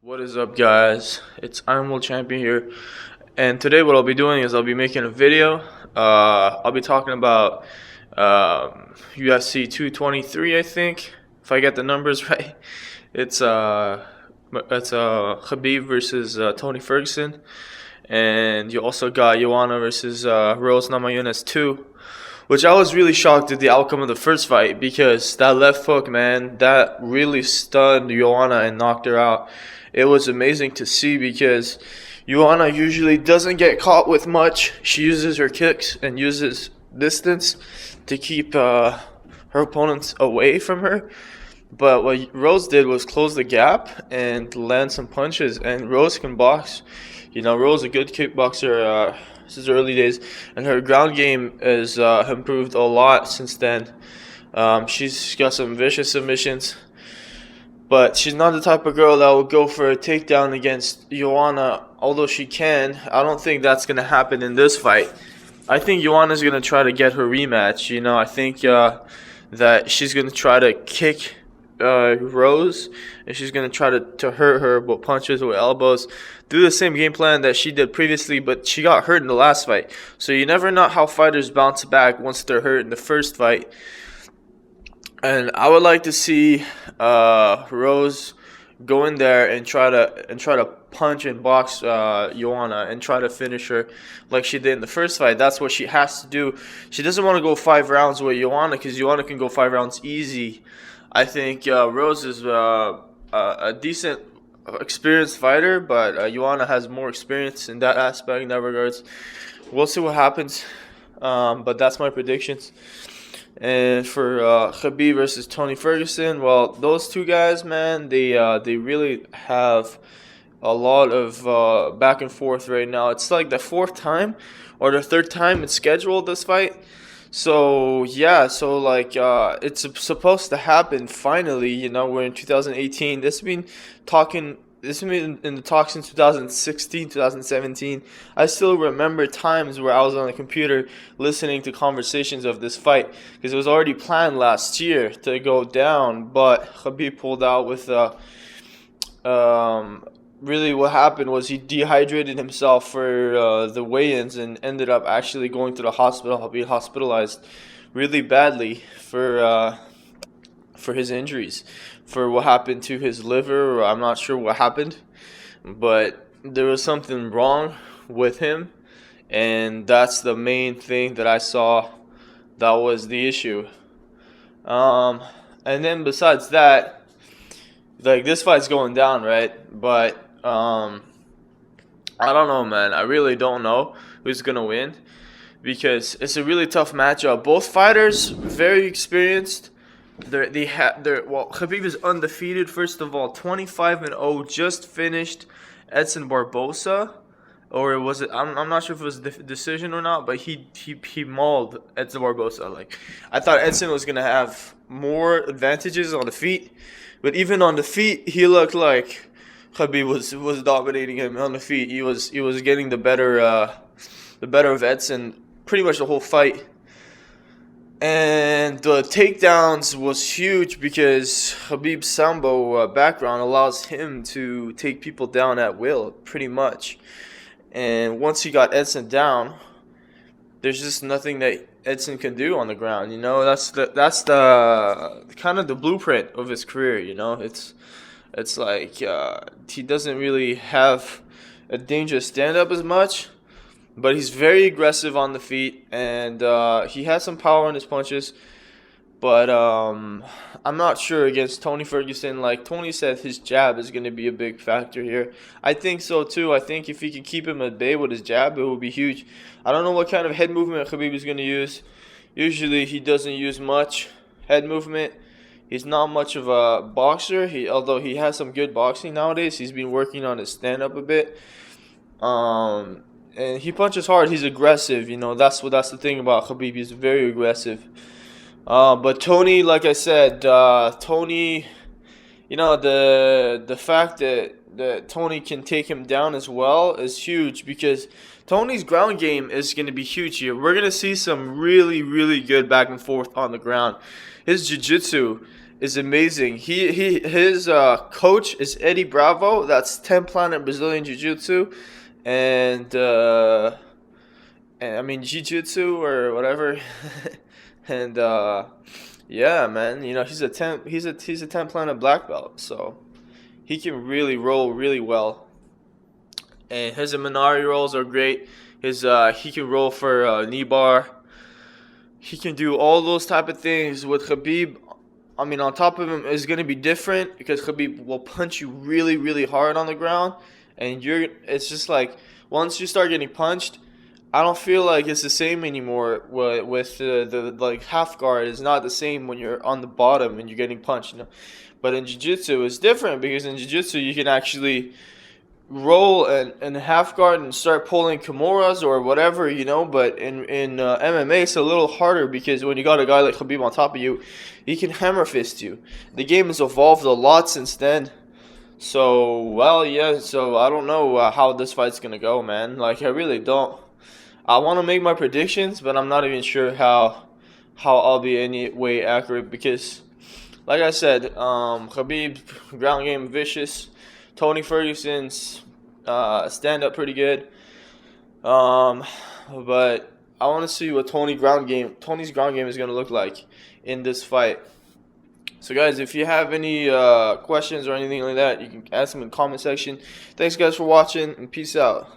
What is up, guys? It's I'm World Champion here, and today what I'll be doing is I'll be making a video. I'll be talking about UFC 223, I think, if I get the numbers right. It's Khabib versus Tony Ferguson, and you also got Joanna versus Rose Namajunas 2. Which I was really shocked at the outcome of the first fight because that left hook, man, that really stunned Joanna and knocked her out. It was amazing to see because Joanna usually doesn't get caught with much. She uses her kicks and uses distance to keep her opponents away from her. But what Rose did was close the gap and land some punches. And Rose can box. You know, Rose is a good kickboxer since the early days, and her ground game has improved a lot since then. She's got some vicious submissions, but she's not the type of girl that will go for a takedown against Joanna. Although she can, I don't think that's gonna happen in this fight. I think Joanna's gonna try to get her rematch. You know, I think that she's gonna try to kick Rose, and she's gonna try to hurt her with punches or elbows. Do the same game plan that she did previously, but she got hurt in the last fight. So you never know how fighters bounce back once they're hurt in the first fight. And I would like to see Rose go in there and try to punch and box Joanna and try to finish her like she did in the first fight. That's what she has to do. She doesn't want to go 5 rounds with Joanna because Joanna can go 5 rounds easy. I think Rose is a decent, experienced fighter, but Joanna has more experience in that aspect, in that regards. We'll see what happens, but that's my predictions. And for Khabib versus Tony Ferguson, well, those two guys, man, they really have a lot of back and forth right now. It's like the 4th time or the 3rd time it's scheduled, this fight. So yeah, so like it's supposed to happen finally. You know, we're in 2018. This has been talking. This has been in the talks since 2016, 2017. I still remember times where I was on the computer listening to conversations of this fight because it was already planned last year to go down, but Khabib pulled out with really what happened was he dehydrated himself for the weigh-ins and ended up actually going to the hospital, being hospitalized really badly for his injuries, for what happened to his liver. Or I'm not sure what happened, but there was something wrong with him, and that's the main thing that I saw that was the issue. And then besides that, like, this fight's going down, right? But I don't know, man. I really don't know who's gonna win because it's a really tough matchup. Both fighters very experienced. Well, Khabib is undefeated. First of all, 25-0, just finished Edson Barbosa, or was it? I'm not sure if it was a decision or not, but he mauled Edson Barbosa. Like, I thought Edson was gonna have more advantages on the feet, but even on the feet, he looked like Khabib was dominating him on the feet. He was getting the better of Edson pretty much the whole fight. And the takedowns was huge because Khabib's sambo background allows him to take people down at will, pretty much. And once he got Edson down, there's just nothing that Edson can do on the ground. You know, that's the kind of the blueprint of his career. You know, it's like he doesn't really have a dangerous stand-up as much, but he's very aggressive on the feet, and he has some power in his punches. But I'm not sure against Tony Ferguson. Like Tony said, his jab is going to be a big factor here. I think so too. I think if he can keep him at bay with his jab, it will be huge. I don't know what kind of head movement Khabib is going to use. Usually he doesn't use much head movement. He's not much of a boxer. Although he has some good boxing nowadays, he's been working on his stand-up a bit. And he punches hard. He's aggressive. You know, that's the thing about Khabib. He's very aggressive. But Tony, like I said, Tony, you know, the fact that Tony can take him down as well is huge because Tony's ground game is going to be huge here. We're going to see some really, really good back and forth on the ground. His jiu-jitsu is amazing. His coach is Eddie Bravo. That's 10 Planet Brazilian Jiu Jitsu, and I mean Jiu Jitsu or whatever, and yeah, man. You know he's a 10 Planet black belt, so he can really roll really well. And his Minari rolls are great. He can roll for knee bar. He can do all those type of things with Khabib. I mean, on top of him is going to be different because Khabib will punch you really, really hard on the ground, and it's just like once you start getting punched, I don't feel like it's the same anymore. With the like half guard is not the same when you're on the bottom and you're getting punched. You know? But in jiu-jitsu, it's different because in jiu-jitsu you can actually roll and half guard and start pulling kimuras or whatever, you know. But in MMA, it's a little harder because when you got a guy like Khabib on top of you, he can hammer fist you. The game has evolved a lot since then. So, well, yeah. So I don't know how this fight's gonna go, man. Like I really don't. I want to make my predictions, but I'm not even sure how I'll be any way accurate because, like I said, Khabib's ground game vicious. Tony Ferguson's stand up pretty good. But I want to see what Tony's ground game is going to look like in this fight. So guys, if you have any questions or anything like that, you can ask them in the comment section. Thanks guys for watching, and peace out.